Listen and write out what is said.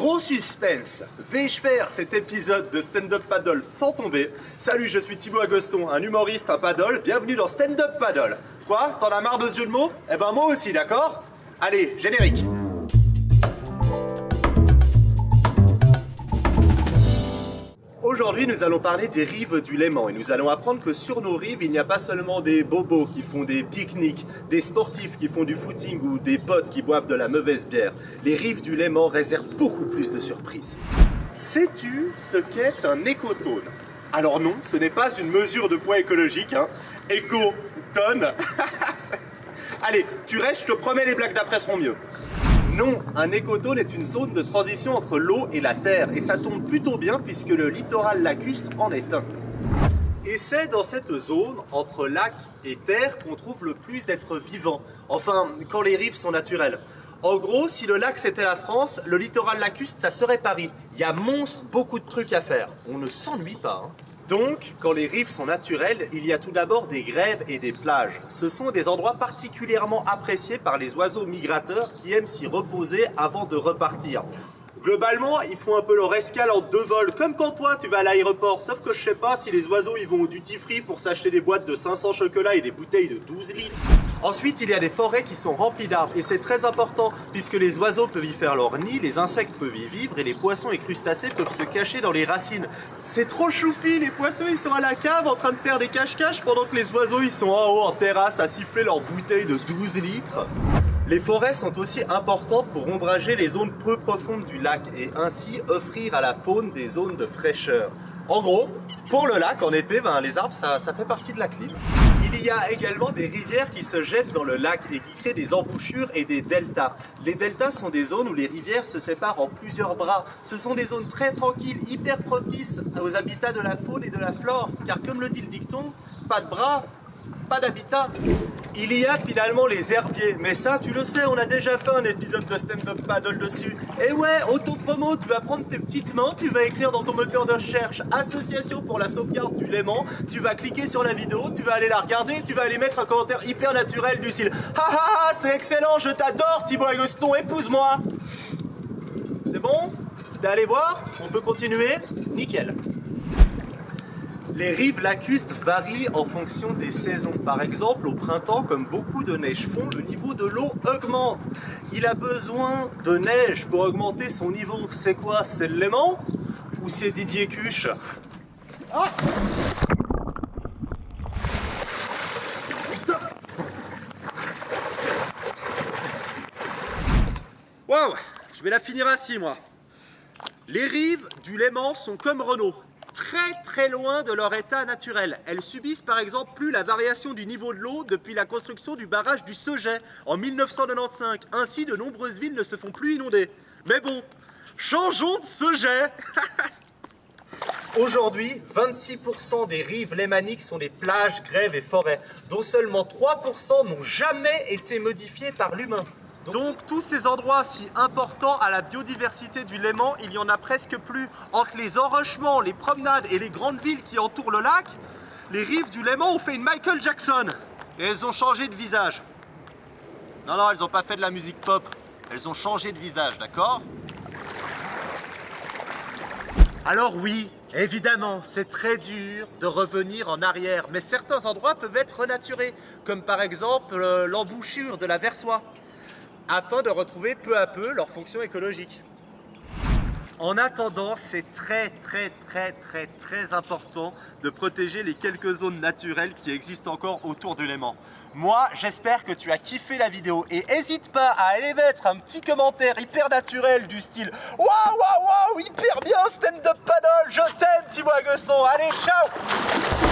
Gros suspense. Vais-je faire cet épisode de Stand Up Paddle sans tomber? Salut, je suis Thibaut Agoston, un humoriste, un paddle. Bienvenue dans Stand Up Paddle. Quoi? T'en as marre de ce jeu de mots? Eh ben moi aussi, d'accord? Allez, générique. Aujourd'hui, nous allons parler des rives du Léman et nous allons apprendre que sur nos rives, il n'y a pas seulement des bobos qui font des pique-niques, des sportifs qui font du footing ou des potes qui boivent de la mauvaise bière. Les rives du Léman réservent beaucoup plus de surprises. Sais-tu ce qu'est un écotone? Alors non, ce n'est pas une mesure de poids écologique, hein. Éco-tonne. Allez, tu restes, je te promets, les blagues d'après seront mieux. Non, un écotone est une zone de transition entre l'eau et la terre, et ça tombe plutôt bien puisque le littoral lacustre en est un. Et c'est dans cette zone, entre lac et terre, qu'on trouve le plus d'êtres vivants, enfin, quand les rives sont naturelles. En gros, si le lac c'était la France, le littoral lacustre ça serait Paris. Il y a monstre beaucoup de trucs à faire, on ne s'ennuie pas, hein. Donc, quand les rives sont naturelles, il y a tout d'abord des grèves et des plages. Ce sont des endroits particulièrement appréciés par les oiseaux migrateurs qui aiment s'y reposer avant de repartir. Globalement, ils font un peu leur escale en deux vols, comme quand toi tu vas à l'aéroport, sauf que je sais pas si les oiseaux ils vont au duty free pour s'acheter des boîtes de 500 chocolats et des bouteilles de 12 litres. Ensuite, il y a des forêts qui sont remplies d'arbres et c'est très important puisque les oiseaux peuvent y faire leur nid, les insectes peuvent y vivre et les poissons et crustacés peuvent se cacher dans les racines. C'est trop choupi, les poissons ils sont à la cave en train de faire des cache-cache pendant que les oiseaux ils sont en haut en terrasse à siffler leurs bouteilles de 12 litres. Les forêts sont aussi importantes pour ombrager les zones peu profondes du lac et ainsi offrir à la faune des zones de fraîcheur. En gros, pour le lac en été, les arbres ça fait partie de la clim. Il y a également des rivières qui se jettent dans le lac et qui créent des embouchures et des deltas. Les deltas sont des zones où les rivières se séparent en plusieurs bras. Ce sont des zones très tranquilles, hyper propices aux habitats de la faune et de la flore. Car comme le dit le dicton, pas de bras, pas d'habitat. Il y a finalement les herbiers, mais ça tu le sais, on a déjà fait un épisode de Stand Up Paddle dessus. Et ouais, auto-promo, tu vas prendre tes petites mains, tu vas écrire dans ton moteur de recherche Association pour la sauvegarde du Léman, tu vas cliquer sur la vidéo, tu vas aller la regarder, tu vas aller mettre un commentaire hyper naturel du style « Ha ha ha, c'est excellent, je t'adore Thibaut Agoston, épouse-moi » C'est bon? T'es allé voir? On peut continuer? Nickel. Les rives lacustres varient en fonction des saisons. Par exemple, au printemps, comme beaucoup de neige fond, le niveau de l'eau augmente. Il a besoin de neige pour augmenter son niveau. C'est quoi? C'est le Léman? Ou c'est Didier Cuche? Ah! Waouh! Je vais la finir assis, moi. Les rives du Léman sont comme Renault. Très loin de leur état naturel. Elles subissent par exemple plus la variation du niveau de l'eau depuis la construction du barrage du Sauget en 1995. Ainsi, de nombreuses villes ne se font plus inonder. Mais bon, changeons de sujet. Aujourd'hui, 26% des rives lémaniques sont des plages, grèves et forêts, dont seulement 3% n'ont jamais été modifiées par l'humain. Donc tous ces endroits si importants à la biodiversité du Léman, il n'y en a presque plus. Entre les enrochements, les promenades et les grandes villes qui entourent le lac, les rives du Léman ont fait une Michael Jackson. Et elles ont changé de visage. Non, elles n'ont pas fait de la musique pop. Elles ont changé de visage, d'accord? Alors oui, évidemment, c'est très dur de revenir en arrière. Mais certains endroits peuvent être renaturés, comme par exemple l'embouchure de la Versoix, afin de retrouver peu à peu leur fonction écologique. En attendant, c'est très important de protéger les quelques zones naturelles qui existent encore autour du Léman. Moi, j'espère que tu as kiffé la vidéo et n'hésite pas à aller mettre un petit commentaire hyper naturel du style « Waouh, hyper bien Stand Up Paddle, je t'aime Thibaut Agoston, allez, ciao !»